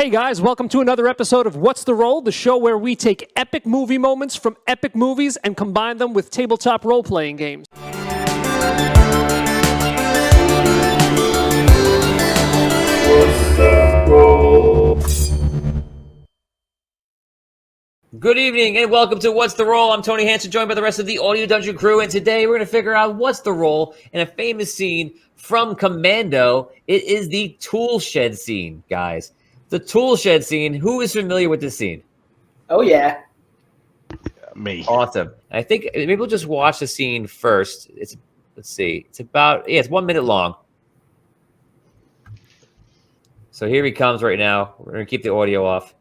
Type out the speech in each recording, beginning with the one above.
Hey guys, welcome to another episode of What's the Roll, the show where we take epic movie moments from epic movies and combine them with tabletop role-playing games. What's the roll? Good evening and welcome to What's the Roll? I'm Tony Hansen, joined by the rest of the Audio Dungeon crew, and today we're going to figure out what's the role in a famous scene from Commando. It is the tool shed scene, guys. The tool shed scene. Who is familiar with this scene? Oh, yeah. Me. Awesome. I think maybe we'll just watch the scene first. Let's see. It's 1 minute long. So here he comes right now. We're going to keep the audio off.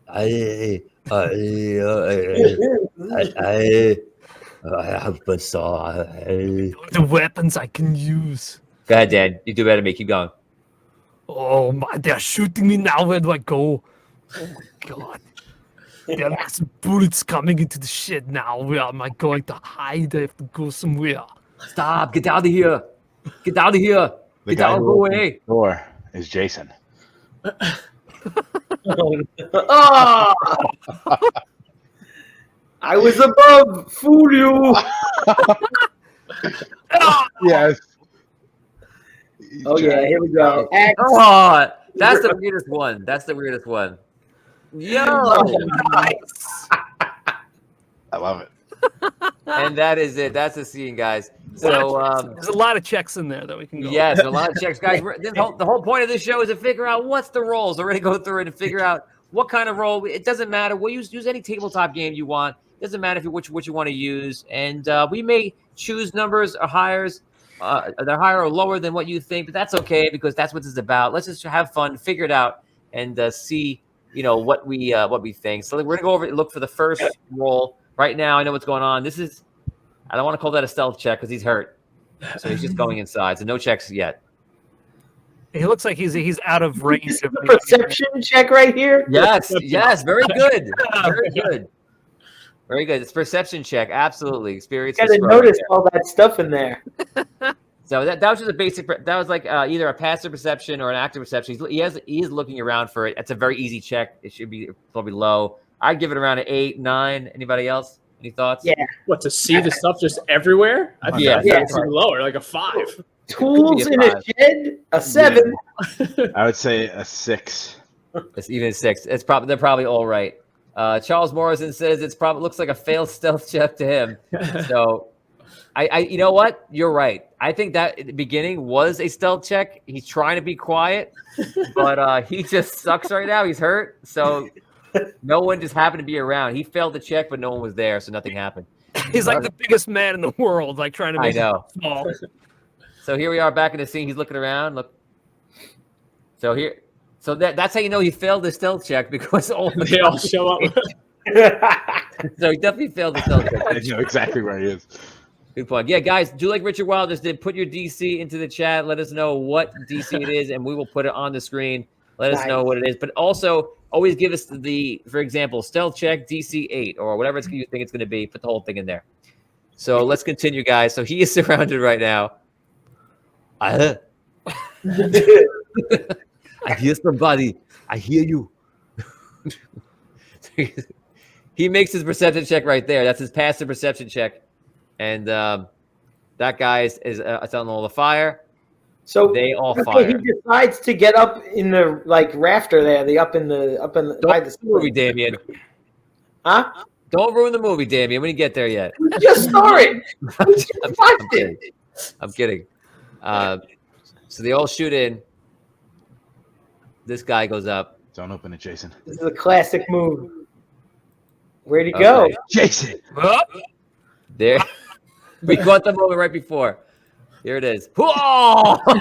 I have The weapons I can use. Go ahead, Dan. You do better than me. Keep going. Oh my, they're shooting me now. Where do I go? Oh my god. There are lots of bullets coming into the shed now. Where am I going to hide? I have to go somewhere. Stop. Get out of here. Get out of here. The Get guy out. who Go opened away. the door is Jason. Oh! I was above. Fool you. Yes. Oh, yeah. Here we go. Oh, that's the weirdest one. That's the weirdest one. Yo. Nice. I love it. And that is it. That's the scene, guys. So, There's a lot of checks in there that we can go. yes, a lot of checks, guys. The whole point of this show is to figure out what's the roles. We're going to go through it and figure out what kind of role. It doesn't matter. We'll use any tabletop game you want. It doesn't matter which you want to use. And we may choose numbers or hires. They're higher or lower than what you think, but that's okay because that's what this is about. Let's just have fun, figure it out, and see what we think. So we're going to go over and look for the first role. Right now, I know what's going on. I don't want to call that a stealth check because he's hurt. So he's just going inside. So no checks yet. He looks like he's out of range. Of Perception check right here. Yes. Very good. Very good. Very good. It's perception check. Absolutely. Experience. Got to notice all that stuff in there. So that was just a basic. That was like either a passive perception or an active perception. He is looking around for it. It's a very easy check. It should be probably low. I'd give it around an 8, 9. Anybody else? Any thoughts? Yeah. What, to see the stuff just everywhere? I think that's even lower, like a 5. Tools in a shed, a 7. I would say a 6. It's even a 6. They're probably all right. Charles Morrison says looks like a failed stealth check to him. So, I you know what? You're right. I think that at the beginning was a stealth check. He's trying to be quiet, but he just sucks right now. He's hurt, so no one just happened to be around. He failed the check, but no one was there, so nothing happened. He's like the biggest man in the world, like trying to make it small. So here we are back in the scene. He's looking around. Look. So that's how you know he failed the stealth check because they all show up. So he definitely failed the stealth check. I know exactly where he is. Good point. Yeah, guys, do like Richard Wilde just did. Put your DC into the chat. Let us know what DC it is, and we will put it on the screen. Let us know what it is. But also, always give us for example, stealth check DC 8 or whatever you think it's going to be. Put the whole thing in there. So let's continue, guys. So he is surrounded right now. I hear somebody. I hear you. He makes his perception check right there. That's his passive perception check. And that guy is on all the fire. So they all fire. He decides to get up in the rafter there. Up in the by the movie, Damien. Huh? Don't ruin the movie, Damien. We didn't get there yet. We just started. I'm kidding. So they all shoot in. This guy goes up. Don't open it, Jason. This is a classic move. Where'd he go? Jason! There. We caught the moment right before. Here it is. Whoa! So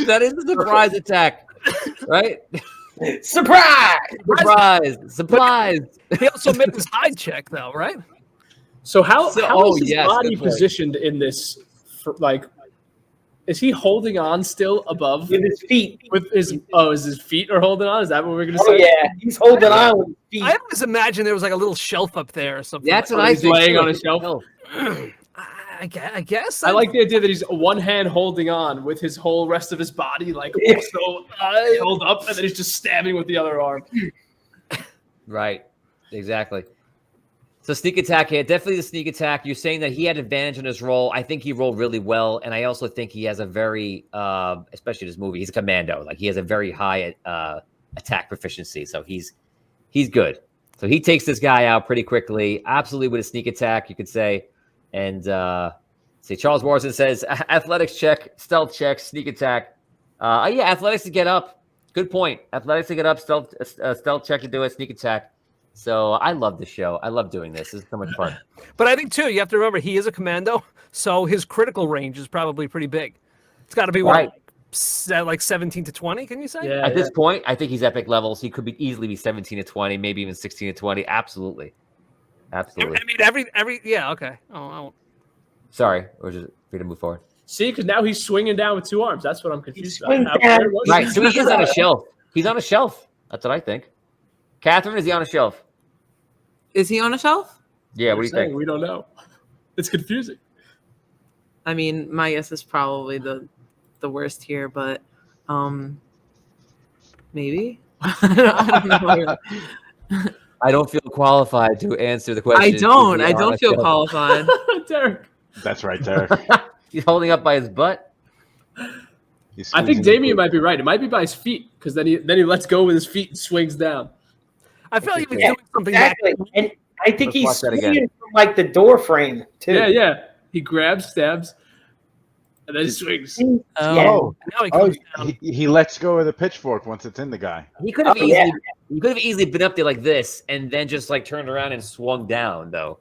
that is a surprise attack, right? Surprise! Surprise! He also made his hide check, though, right? So how is his body positioned in this? Is he holding on still above with his feet? Is his feet are holding on? Is that what we're gonna say? Oh yeah, he's holding on with his feet. I always imagine there was like a little shelf up there or something. That's what he's laying on a shelf. I guess. I like the idea that he's one hand holding on with his whole rest of his body, like also held up, and then he's just stabbing with the other arm. Right. Exactly. So sneak attack here, definitely the sneak attack. You're saying that he had advantage in his role. I think he rolled really well, and I also think he has a very, especially this movie, he's a commando. Like he has a very high attack proficiency, so he's good. So he takes this guy out pretty quickly, absolutely with a sneak attack, you could say. And see, Charles Morrison says athletics check, stealth check, sneak attack. Yeah, athletics to get up. Good point. Athletics to get up, stealth check to do it, sneak attack. So I love the show. I love doing this. This is so much fun. But I think, too, you have to remember he is a commando, so his critical range is probably pretty big. It's got to be, what, like 17 to 20, can you say? Yeah, At this point, I think he's epic levels. He could easily be 17 to 20, maybe even 16 to 20. Absolutely. Absolutely. I mean, every yeah, okay. Oh, Sorry. Or just free to move forward. See, because now he's swinging down with two arms. That's what I'm confused Swing about. down. Right. So he is on a shelf. He's on a shelf. That's what I think. Catherine, is he on a shelf? Is he on a shelf? Yeah, what do you think? We don't know. It's confusing. I mean, my guess is probably the worst here, but maybe. I don't know. I don't feel qualified to answer the question. I don't feel qualified. Derek. That's right, Derek. He's holding up by his butt. I think Damien might be right. It might be by his feet, because then he lets go with his feet and swings down. I feel like he was doing something Exactly. And I think Let's he's watch that again. swinging from like the door frame too. Yeah. He grabs, stabs, and then he swings. Oh. Now he comes down. He lets go of the pitchfork once it's in the guy. He could have Oh, yeah. easily been up there like this and then just like turned around and swung down though.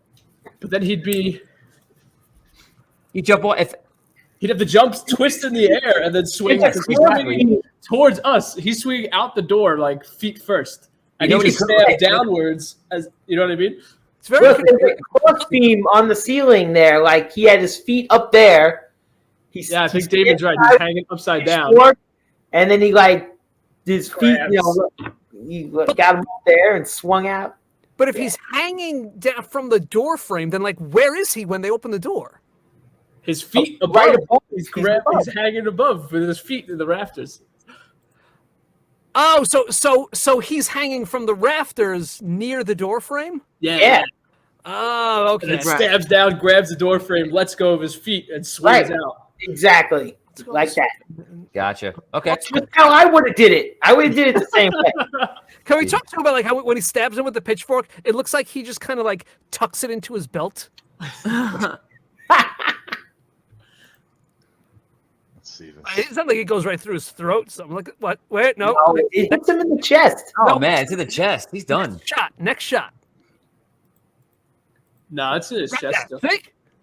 But then he'd Jump on have the jumps twist in the air and then swing. Yeah, Because he's swinging towards us. He's swinging out the door like feet first. And You know he what just he could- stabs downwards, as you know what I mean? It's very Look, there's a cross beam on the ceiling there. Like he had his feet up there. Yeah, I think David's right. He's hanging upside down. And then he like his feet, Grabs. he got him up there and swung out. But if he's hanging down from the door frame, then like where is he when they open the door? His feet above. Right above. He's above. hanging above with his feet in the rafters. Oh, so he's hanging from the rafters near the door frame? Yeah. Oh, And okay. then stabs down, grabs the door frame, lets go of his feet, and swings out. Exactly. Like that. Gotcha. Okay. That's just how I would have did it. I would have did it the same way. Can we talk to him about like how when he stabs him with the pitchfork, it looks like he just kind of like tucks it into his belt? Let's see this. It's not like it goes right through his throat. So I'm like, what? Wait, no. No, it hits him in the chest. Oh man, it's in the chest. He's done. Next shot. No, it's in his Right chest. there. Still. See?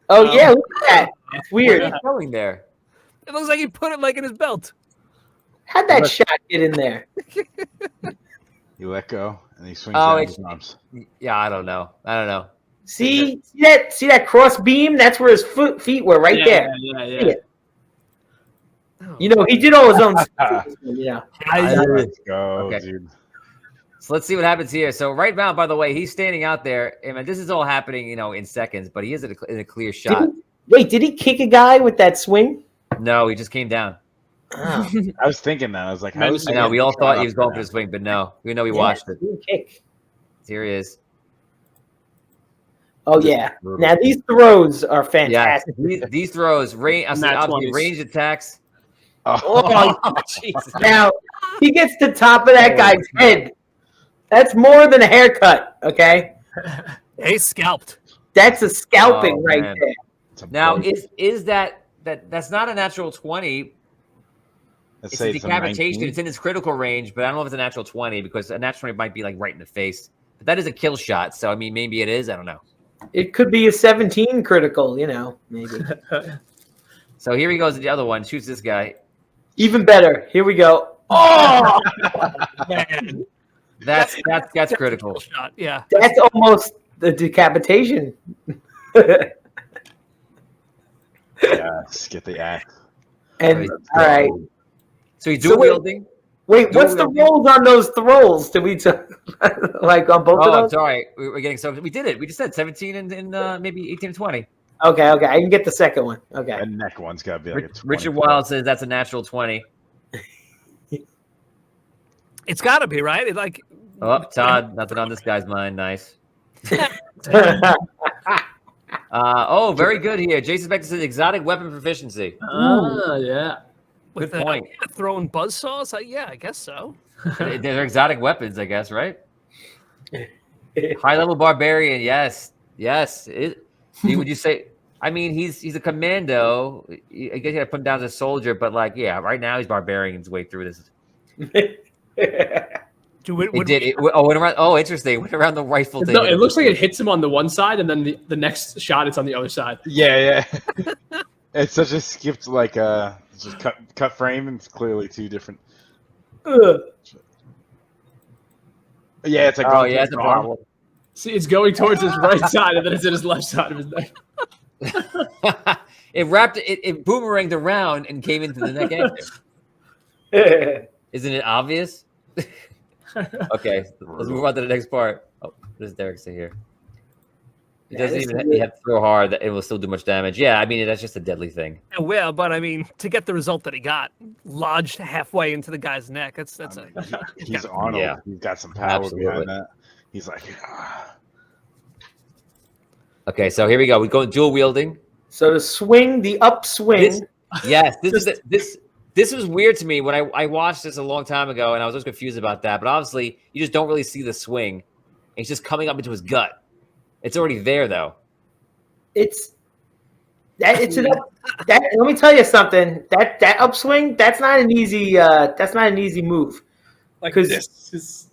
Oh yeah, look at that. It's What weird. are you going there? It looks like he put it like in his belt. How'd that shot get in there? You let go, and he swings Oh, down it's- his arms. Yeah, I don't know. See that cross beam? That's where his feet were, right there. Yeah. See it? You know, he did all his own stuff. Yeah. Let's go, Okay. dude. So let's see what happens here. So right now, by the way, he's standing out there. I mean, this is all happening, in seconds, but he is in a clear shot. Did he kick a guy with that swing? No, he just came down. Oh, I was thinking that. I was like, how is I know. We all thought he was going for the swing, but no. We know we watched it. didn't kick. Here he is. Oh yeah. Now these throws are fantastic. These throws, Nat obviously 20s. ranged attacks. Oh, Oh, Jesus. now he gets the top of that guy's head. That's more than a haircut. Okay, He's scalped. that's a scalping Oh, right man. there. it's a Now, bump. is that's not a natural 20. Let's It's say a it's a decapitation. 19. It's in its critical range, but I don't know if it's a natural 20 because a natural 20 might be like right in the face. But that is a kill shot. So, I mean, maybe it is. I don't know. It could be a 17 critical. Maybe So here he goes to the other one. Shoots this guy. even better. Here we go. Oh, Man. That's critical. Shot. Yeah. that's almost the decapitation. Yes, get the axe. And all right. So he's So dual wait- wielding. Wait, what's the rolls on those throws? Did we like on both Oh, I'm of those? sorry. We're getting so we did it. We just said 17 and maybe 18 and 20. Okay. I can get the second one. Okay. That neck one's got to be like a 20. Richard Wild says that's a natural 20. It's got to be, right? Like, Oh, Todd, nothing on this guy's mind. Nice. Oh, very good here. Jason Beck says exotic weapon proficiency. Yeah. with Good point. Throwing buzzsaws? Yeah, I guess so. They're exotic weapons, I guess, right? High level barbarian, yes. Would you say? I mean, he's a commando. I guess you got to put him down as a soldier, but like, yeah, right now he's barbarian his way through this. Oh, interesting. It went around the rifle. No, it looks like it hits him on the one side, and then the next shot it's on the other side. Yeah. It's such a skipped like just cut frame, and it's clearly two different. Yeah, it's like it's a problem. See, it's going towards his right side, and then it's in his left side of his neck. It boomeranged around and came into the neck after. Isn't it obvious? Okay, let's move on to the next part. Oh, there's Derek still here. He doesn't even have to throw hard that it will still do much damage. Yeah, I mean, that's just a deadly thing. Well, but I mean, to get the result that he got, lodged halfway into the guy's neck, he's Arnold. Yeah. He's got some power behind that. He's like, Okay, so here we go. We go dual wielding. So the upswing. This was weird to me when I watched this a long time ago, and I was always confused about that. But obviously, you just don't really see the swing. It's just coming up into his gut. It's already there, though. Let me tell you something. That upswing, that's not an easy move. Because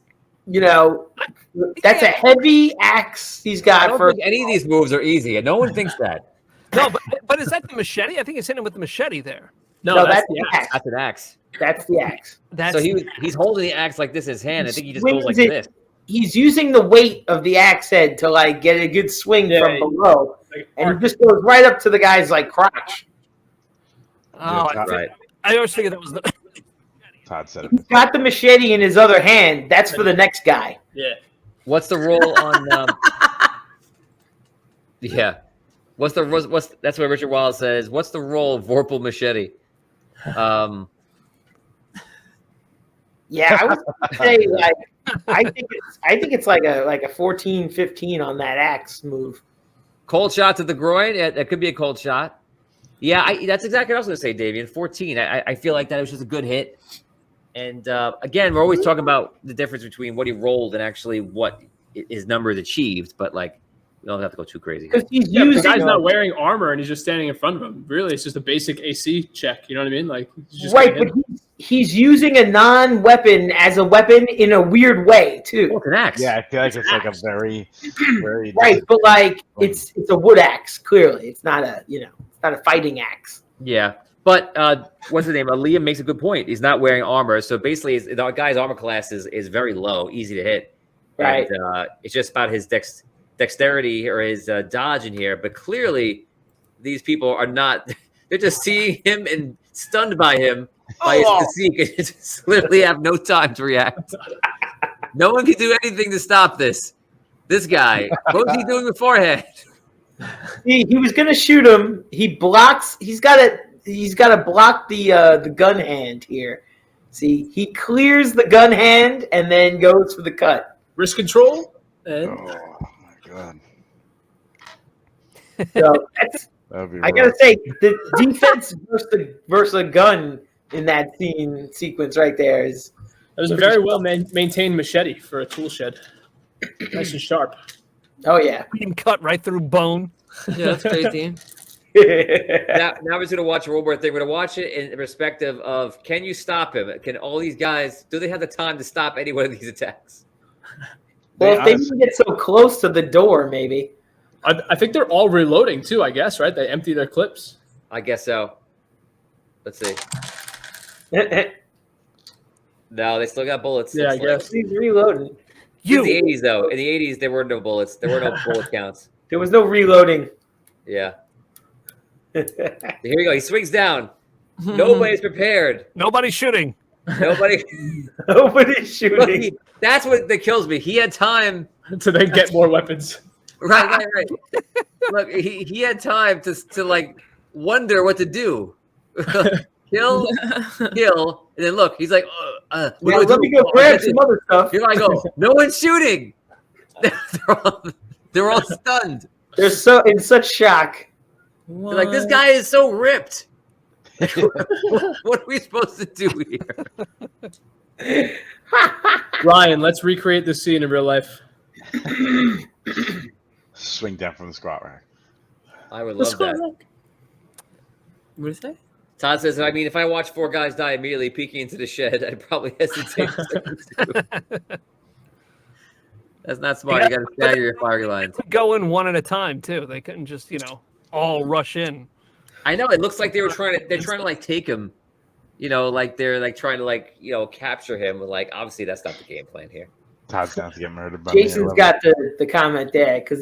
that's a heavy axe he's got. I don't think any of these moves are easy, and no one thinks that. No, but is that the machete? I think he's hitting him with the machete there. No, that's the axe. That's an axe. That's the axe. So he's holding the axe like this in his hand. I think he just goes like this. He's using the weight of the axe head to like get a good swing from below, and he just goes right up to the guy's like crotch. Oh, right. I always figured that was the. Todd said it. He's got the machete in his other hand. That's for the next guy. Yeah. What's the roll on? Yeah. What's that's what Richard Wallace says. What's the roll of Vorpal machete? Yeah, I would say like I think it's like a 14-15 on that axe move. Cold shot to the groin. Yeah, that could be a cold shot. Yeah, that's exactly what I was going to say, Davian. 14. I feel like that was just a good hit. And again, we're always talking about the difference between what he rolled and actually what his numbers achieved. But like, you don't have to go too crazy. Because the guy's not wearing armor and he's just standing in front of him. Really, it's just a basic AC check. You know what I mean? Like, right, but he's using a non-weapon as a weapon in a weird way too. Oh, it's an axe. Yeah, I feel like it's like a very right, but like it's a wood axe. Clearly, it's not a fighting axe. Yeah, but what's the name? Liam makes a good point. He's not wearing armor, so basically, the guy's armor class is very low, easy to hit. Right. And, it's just about his dexterity or his dodge in here. But clearly, these people are not. They're just seeing him and stunned by him. By his physique, and just literally have no time to react. No one can do anything to stop this. This guy, what was he doing beforehand? He was gonna shoot him. He blocks. He's got to block the gun hand here. See, he clears the gun hand and then goes for the cut. Wrist control. Oh my god! So I gotta say, the defense versus a gun in that sequence right there is. It was a very well maintained machete for a tool shed. Nice and sharp. Oh yeah, being cut right through bone. Yeah, that's crazy. Now we're just gonna watch a World War III. We're gonna watch it in perspective of: can you stop him? Can all these guys? Do they have the time to stop any one of these attacks? Well, if they didn't get so close to the door, maybe. I think they're all reloading too. I guess, right? They empty their clips. I guess so. Let's see. No, they still got bullets. Yeah, I guess he's reloading. In the 80s, though. In the 80s, there were no bullets. There were no bullet counts. There was no reloading. Yeah. Here we go. He swings down. Nobody's prepared. Nobody's shooting. Nobody's shooting. That's what that kills me. He had time to then get more weapons. Right. Look, he had time to like wonder what to do. kill, and then look, he's like, let me go grab some other stuff. Here I go. No one's shooting. they're all stunned. They're so in such shock. They're like, this guy is so ripped. What are we supposed to do here? Ryan, let's recreate this scene in real life. Swing down from the squat rack. I would love that. What is that? Todd says, I mean, if I watch 4 guys die immediately peeking into the shed, I'd probably hesitate. That's not smart. You got to stagger your fire lines. Go in one at a time too. They couldn't just, all rush in. I know. It looks like they're trying to like take him, like they're like trying to like, capture him. Like, obviously that's not the game plan here. Todd's down to get murdered. By Jason's got the comment there because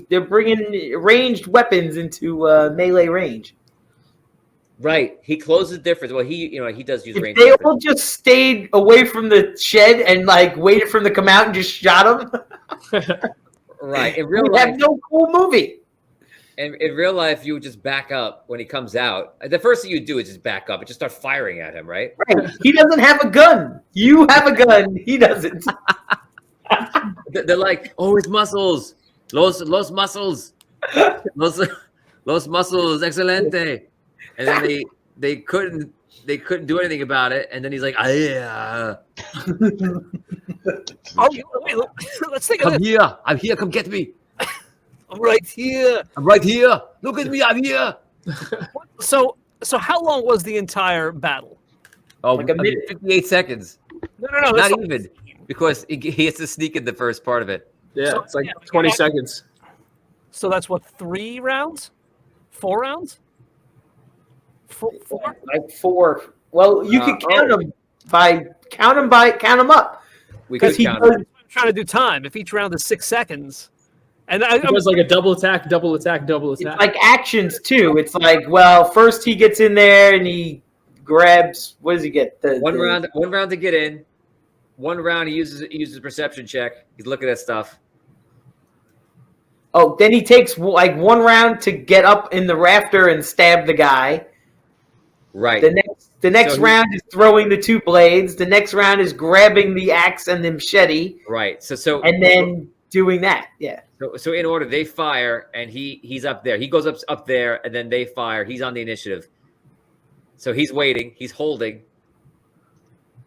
they're bringing ranged weapons into melee range. Right. He closes the difference. Well, he does use range. They all just stayed away from the shed and like waited for him to come out and just shot him. Right. In real we life, have no cool movie. And in real life, you would just back up when he comes out. The first thing you do is just back up and just start firing at him, right? Right. He doesn't have a gun. You have a gun. He doesn't. They're like, oh, his muscles. Los muscles. Los muscles. Excelente. And then they couldn't do anything about it. And then he's like, yeah. Wait, let's think of this. I'm here. Come get me. I'm right here. Look at me. I'm here. So how long was the entire battle? Oh, like a minute. 58 seconds. No. Not even. Because he has to sneak in the first part of it. Yeah, it's like 20 seconds. So that's what, 3 rounds? 4 rounds? 4? Like 4. Well, you could count them count them up. We could count I'm trying to do time. If each round is 6 seconds. And it was like a double attack. It's like actions too. It's like, well, first he gets in there and he grabs. What does he get? One round to get in. 1 round he uses perception check. He's looking at stuff. Oh, then he takes like 1 round to get up in the rafter and stab the guy. Right. The next round is throwing the 2 blades. The next round is grabbing the axe and the machete. Right. So and then doing that. Yeah. So in order, they fire and he's up there. He goes up there and then they fire. He's on the initiative. So he's waiting. He's holding.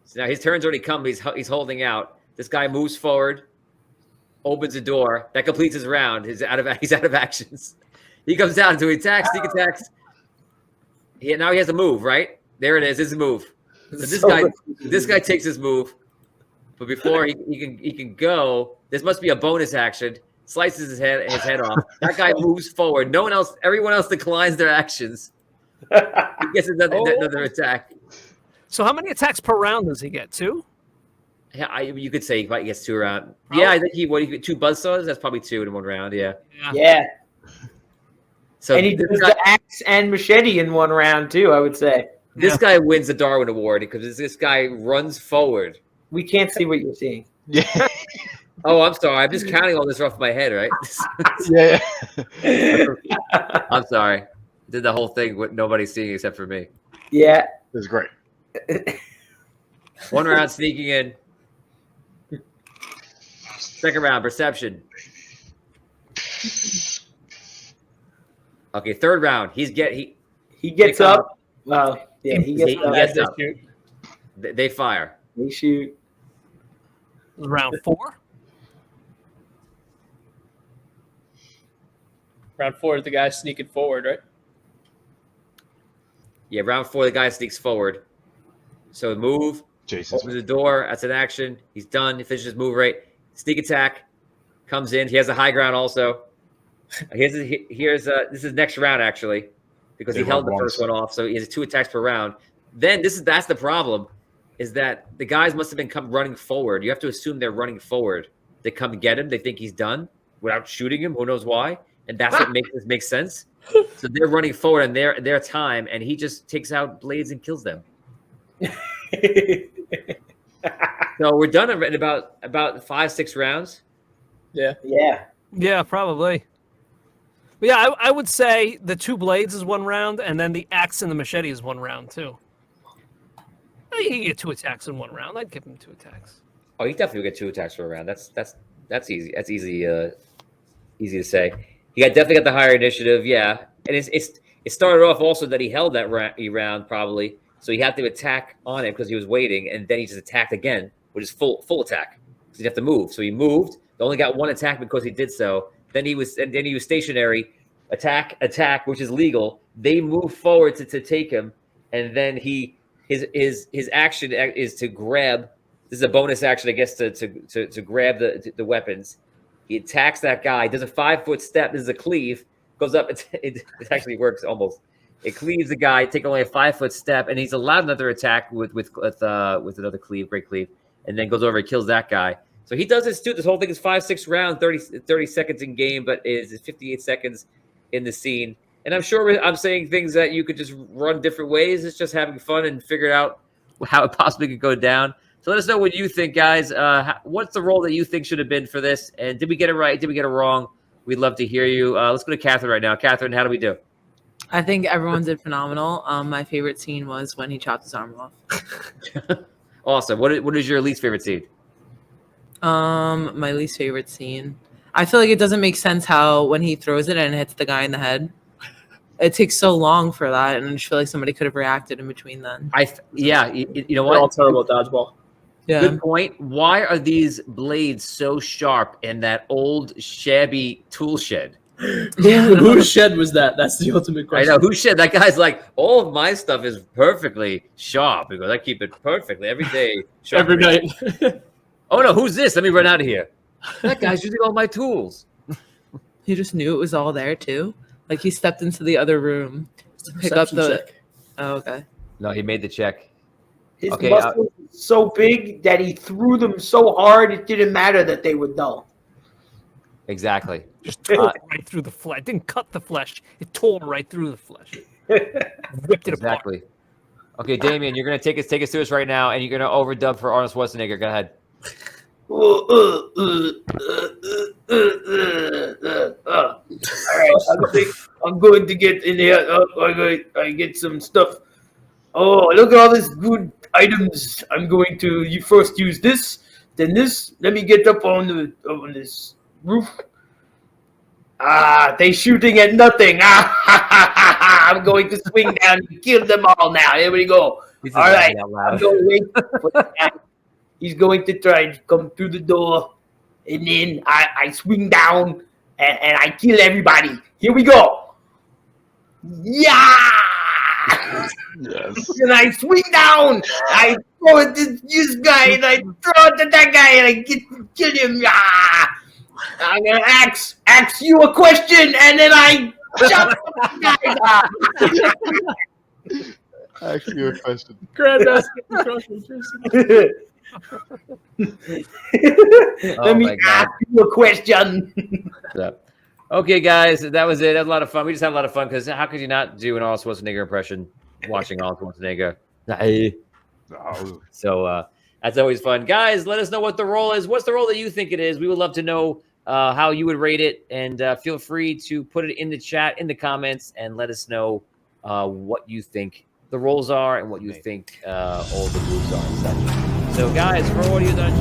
So now his turn's already come. He's holding out. This guy moves forward, opens the door. That completes his round. He's out of actions. He comes down to attack, sneak attacks. Now he has a move, right? There it is. His move. So this guy takes his move, but before he can go, this must be a bonus action. Slices his head off. That guy moves forward. Everyone else declines their actions. He gets another attack. So how many attacks per round does he get? 2? Yeah, you could say he gets 2 rounds. Yeah, I think he 2 buzzsaws. That's probably 2 in 1 round. Yeah. So and he does the axe and machete in 1 round too. I would say this guy wins the Darwin Award because this guy runs forward. We can't see what you're seeing. Yeah. Oh, I'm sorry. I'm just counting all this off my head, right? Yeah. I'm sorry. Did the whole thing with nobody seeing except for me. Yeah. It was great. 1 round sneaking in. 2nd round perception. Okay, 3rd round. He gets up. Well, yeah, he gets up. They fire. They shoot. Round 4? Round 4 is the guy sneaking forward, right? Yeah, round 4, the guy sneaks forward. So move. Jason opens the door. That's an action. He's done. He finishes his move right. Sneak attack. Comes in. He has the high ground also. This is next round actually, because he held the first one off. So he has 2 attacks per round. Then that's the problem, is that the guys must have been running forward. You have to assume they're running forward. They come and get him. They think he's done without shooting him. Who knows why? And that's what makes sense. So they're running forward in their time, and he just takes out blades and kills them. So we're done in about 5-6 rounds. Yeah. Yeah. Yeah, probably. But yeah, I would say the 2 blades is 1 round, and then the axe and the machete is 1 round too. You can get 2 attacks in 1 round. I'd give him 2 attacks. Oh, you definitely get 2 attacks per round. That's easy. That's easy. Easy to say. He definitely got the higher initiative. Yeah, and it started off also that he held that round probably, so he had to attack on it because he was waiting, and then he just attacked again, which is full attack. So you have to move. So he moved. He only got 1 attack because he did so. Then he was stationary. Attack, which is legal. They move forward to take him, and then his action is to grab. This is a bonus action, I guess, to grab the weapons. He attacks that guy. Does a 5-foot step. This is a cleave. Goes up. It actually works almost. It cleaves the guy. Take only a 5-foot step, and he's allowed another attack with another cleave, great cleave, and then goes over and kills that guy. So he does this too. This whole thing is 5-6 rounds, 30 seconds in game, but is 58 seconds in the scene. And I'm sure I'm saying things that you could just run different ways. It's just having fun and figure out how it possibly could go down. So let us know what you think, guys. What's the role that you think should have been for this? And did we get it right? Did we get it wrong? We'd love to hear you. Let's go to Catherine right now. Catherine, how do we do? I think everyone did phenomenal. My favorite scene was when he chopped his arm off. Awesome. What is your least favorite scene? My least favorite scene. I feel like it doesn't make sense how when he throws it and it hits the guy in the head. It takes so long for that, and I just feel like somebody could have reacted in between then. You know what? They're all terrible at dodgeball. Yeah. Good point. Why are these blades so sharp in that old shabby tool shed? Whose shed was that? That's the ultimate question. I know, whose shed? That guy's like, all of my stuff is perfectly sharp because I keep it perfectly every day. Every night. Oh no, who's this? Let me run out of here. That guy's using all my tools. He just knew it was all there too. Like he stepped into the other room to pick up the. Check. Oh, okay. No, he made the check. His Okay, muscles were so big that he threw them so hard it didn't matter that they were dull. Exactly. Just tore right through the flesh. It didn't cut the flesh. It tore right through the flesh. Ripped it apart. Exactly. Okay, Damien, you're gonna take us through us right now, and you're gonna overdub for Arnold Schwarzenegger. Go ahead. All right, I'm going to get in here. I get some stuff. Oh, look at all this good items. I'm going to first use this, then this. Let me get up on this roof. They shooting at nothing. I'm going to swing down and kill them all now. Here we go. All right, I'm going to wait for that. He's going to try to come through the door, and then I swing down and I kill everybody. Here we go. Yeah! Yes. And I swing down. I throw it to this guy, and I throw it to that guy, and I get to kill him. Yeah! I'm going to ask you a question, and then I chop the guy. Ask you a question. Grandmaster. Let me ask you a question. Okay, guys, that was it. That was a lot of fun. We just had a lot of fun because how could you not do an Arnold Schwarzenegger impression watching Arnold Schwarzenegger? No. So that's always fun. Guys, let us know what the role is. What's the role that you think it is? We would love to know how you would rate it, and feel free to put it in the chat, in the comments, and let us know what you think the roles are and what you think all the moves are and such. So, guys, for all you done,